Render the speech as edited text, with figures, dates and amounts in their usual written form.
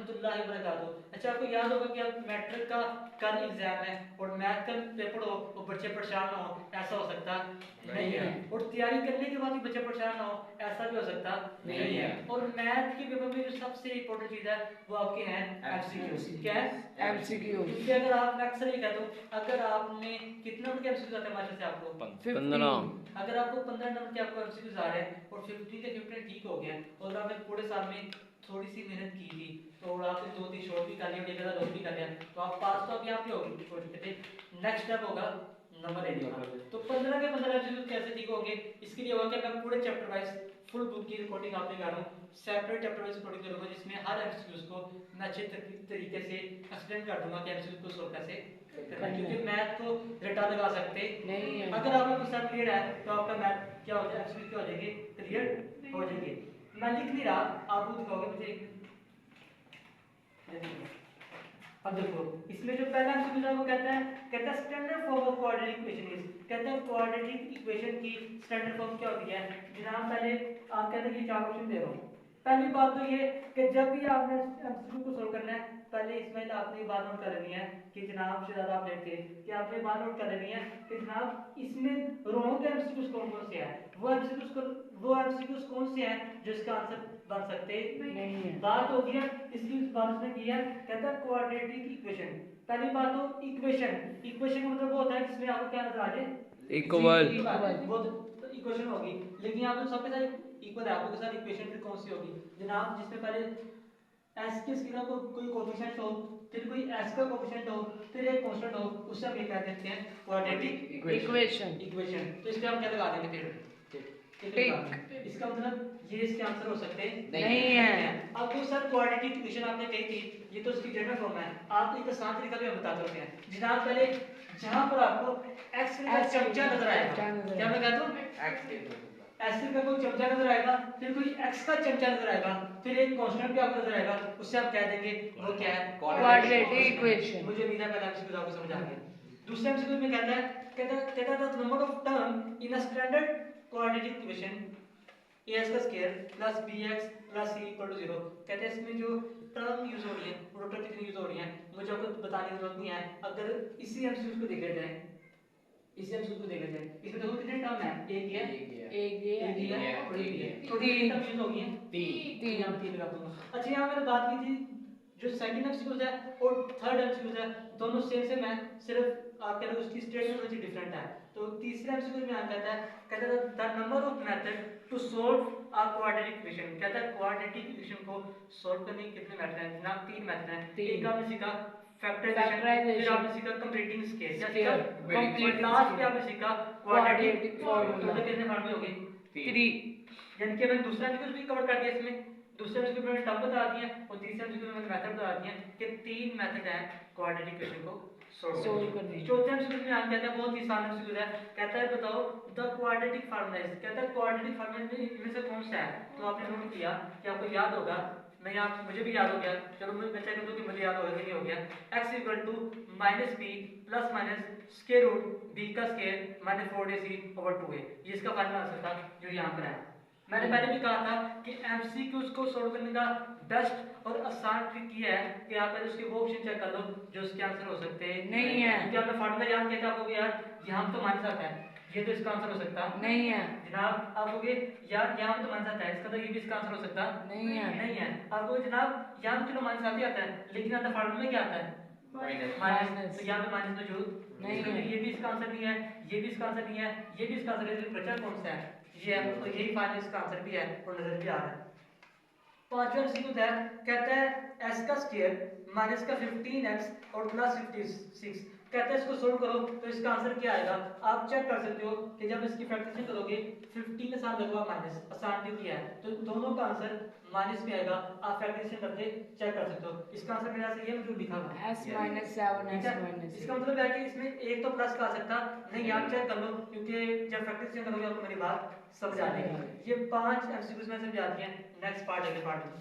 रहमतुल्लाहि व बरकातहू। अच्छा आपको याद होगा कि अब मैट्रिक का कल एग्जाम है और मैथ का पेपर हो और बच्चे परेशान ना हो, ऐसा हो सकता नहीं है। और तैयारी करने के बाद भी बच्चे परेशान ना हो, ऐसा भी हो सकता नहीं है। और मैथ के पेपर में जो सबसे इंपॉर्टेंट चीज है वो आपके हैं एमसीक्यू। क्या है? एमसीक्यू। क्योंकि अगर आप अक्सर ये कहता हूँ, अगर आपने कितने नंबर के एमसीक्यू आते हैं मास्टर से आपको 15। अगर आपको 15 नंबर के आपको एमसीक्यूज आ रहे हैं और 50 के 50 ठीक हो गया और आपने पूरे साल में थोड़ी सी मेहनत की थी तो आपने 2-3 शॉर्ट भी कर लिया और एक आधा लॉन्ग भी कर लिया तो आप पास तो अभी आप ही होगी हो चुके थे। नेक्स्ट स्टेप होगा नंबर लेने का। तो 15 के 15 एमसीक्यूज कैसे ठीक होंगे? इसके लिए होगा कि मैं पूरे चैप्टर वाइज फुल बुक की रिकॉर्डिंग आपने कर रहा हूँ, सेपरेट चैप्टर वाइज रिकॉर्डिंग करूंगा जिसमें हर एमसीक्यूज को मैं अच्छे तरीके से एक्सप्लेन कर दूंगा कि एमसीक्यू को सॉल्व कैसे करना है। क्योंकि मैथ को रटा लगा सकते नहीं है। अगर आपका कुछ सब क्लियर है तो आपका मैथ क्या हो जाएगा, एमसीक्यू क्या हो जाएंगे, क्लियर हो जाएंगे। मैं लिख नहीं रहा, आप वो दिखाओगे मुझे एक मिनट। अब देखो इसमें जो पहला एमसीक्यू है वो कहता है standard form of quadratic equation is, कहता है क्वाड्रेटिक इक्वेशन की स्टैंडर्ड फॉर्म क्या होती है। जनाब पहले आप कहते हैं ये चार क्वेश्चन दे रहा हूं। पहली बात तो ये कि जब भी आपने एमसीक्यू को सोल्व करना है पहले इसमें आपने बात नोट कर लेनी है कि जनाब से ज्यादा आप लेते कि आपने बात नोट कर लेनी है कि जनाब इसमें रॉन्ग एमसीक्यूज कौन कौन से हैं, वो एमसीक्यूज कौन से हैं जो इसका आंसर बन सकते नहीं है। बात हो गई है इसकी, बात उसने की है, कहता है क्वाड्रेटिक इक्वेशन। पहली बात तो इक्वेशन का मतलब वो होता है जिसमें आपको क्या नजर आ जाए, इक्वल। वो तो इक्वेशन होगी। लेकिन यहाँ पे सबके साथ इक्वल है, आपको के साथ इक्वेशन फिर कौन सी होगी जनाब जिसमें पहले एस के स्केलर को कोई कोएफिशिएंट हो, फिर कोई एस का कोएफिशिएंट हो, फिर एक कांस्टेंट हो, उससे हम ये कह देते हैं क्वाड्रेटिक इक्वेशन। तो इस पे हम क्या लगा देंगे फिर टिक। इसका मतलब ये इसके आंसर हो सकते नहीं है। अब तो सर क्वाड्रेटिक इक्वेशन आपने कही थी, ये तो उसकी जनरल फॉर्म है। आप एक आसान तरीका भी हम बता सकते हैं जनाब। पहले जहां पर आपको एक्स का चमचा नजर आएगा, क्या मैं कहता हूं ऐसे का कोई चमचा नजर आएगा, फिर कोई एक्स का चमचा नजर आएगा, फिर एक कांस्टेंट भी आपको नजर आएगा, उससे आप कह देंगे वो क्या है, क्वाड्रेटिक इक्वेशन। मुझे उम्मीद है पहला एमसीक्यू आपको समझ आ गया। दूसरे एमसीक्यू में कहता है the number of term in a standard quadratic equation as का square plus bx plus c equal to 0। कहते हैं इसमें जो टर्म यूज हो रही है वो टोटल कितनी यूज हो रही है मुझे आपको बताने की जरूरत नहीं है। अगर इसी एमसीक्यू को देखा जाए, इसी एमसीक्यू को देखा जाए, इसमें देखो कितने टर्म है, एक है और एक है, टोटल कितनी टर्म यूज होगी, तीन। यहाँ तीन लगा दूंगा। अच्छा यहाँ मैंने बात की थी जो सेकंड एमसीक्यू है और थर्ड एमसीक्यू है दोनों सेम है, सिर्फ आप कह रहे हो उसकी स्टेटमेंट थोड़ी डिफरेंट है। तो तीसरे एमसीक्यू में कहता है the number of method to solve a quadratic equation. कहता है क्वाड्रेटिक इक्वेशन को सॉल्व करने के कितने मेथड हैं जनाब, तीन मेथड हैं। एक आपने सीखा फैक्टराइजेशन, फिर आपने सीखा कंप्लीटिंग स्केल, क्या सीखा कंप्लीटिंग, लास्ट पे आपने सीखा क्वाड्रेटिक फॉर्मूला। तो कितने फॉर्मूले हो गए, 3। यानी कि मैंने दूसरा एमसीक्यू भी कवर कर दिया इसमें, दूसरे एमसीक्यू में मैंने टर्म बता दिया और तीसरे एमसीक्यू में मैंने मेथड बता दिया कि तीन मेथड हैं क्वाड्रेटिक इक्वेशन को सॉल्व करने। चौथे एमसीक्यू में आगे कहता है बहुत ही आसान एमसीक्यू है, कहता है बताओ द क्वाड्रेटिक फार्मूला इज, कहता है क्वाड्रेटिक फार्मूला इनमें से कौन सा है। तो आपने नोट किया कि आपको याद होगा, मैं यहाँ मुझे भी याद हो गया, चलो मैं चेक कर दूं कि मुझे याद होगा कि नहीं हो गया। x equal to minus B plus minus square root B का square minus 4ac over 2a, ये इसका फाइनल आंसर था जो यहाँ पर है। मैंने पहले भी कहा था कि एमसीक्यूज को सॉल्व करने का बेस्ट और आसान ट्रिक ये है कि आप पहले उसके वो ऑप्शन चेक कर लो जो उसके आंसर हो सकते नहीं है। क्योंकि आपने फार्मूला याद किया था, आपको यार यहाँ तो माइनस आता है, ये तो इसका आंसर हो सकता नहीं है जनाब। आप कहोगे यार यहाँ तो माइनस आता है, इसका तो ये भी इसका आंसर हो सकता नहीं है। आप कहोगे जनाब यहाँ तो चलो माइनस आते आता है लेकिन आता फार्मूला में क्या आता है माइनस, तो यहाँ पे माइनस मौजूद नहीं है। ये भी इसका आंसर नहीं है, ये भी इसका आंसर नहीं है, ये भी इसका आंसर है, बचा कौन सा है, ये है। तो यही फाइनल इसका आंसर भी है और नजर भी आ रहा है। पांचवा एमसीक्यू है, कहता है s का स्क्वायर माइनस का 15x और प्लस 56, कहता है इसको सोल्व करो तो इसका आंसर क्या आएगा। आप चेक कर सकते हो कि जब इसकी फैक्टराइजेशन करोगे 15 के साथ लगवा माइनस, आसान भी किया है तो दोनों का आंसर माइनस में आएगा। आप फैक्टराइजेशन करके चेक कर सकते हो। इसका आंसर मेरे से ये जो लिखा हुआ है s माइनस 7 s माइनस, इसका मतलब है कि इसमें एक तो प्लस का आ सकता नहीं, आप चेक कर लो क्योंकि जब फैक्टराइजेशन करोगे आपको मेरी बात समझ आ जाएगी। ये 5 एमसीक्यूज में समझ आती हैं। नेक्स्ट पार्ट है, पार्ट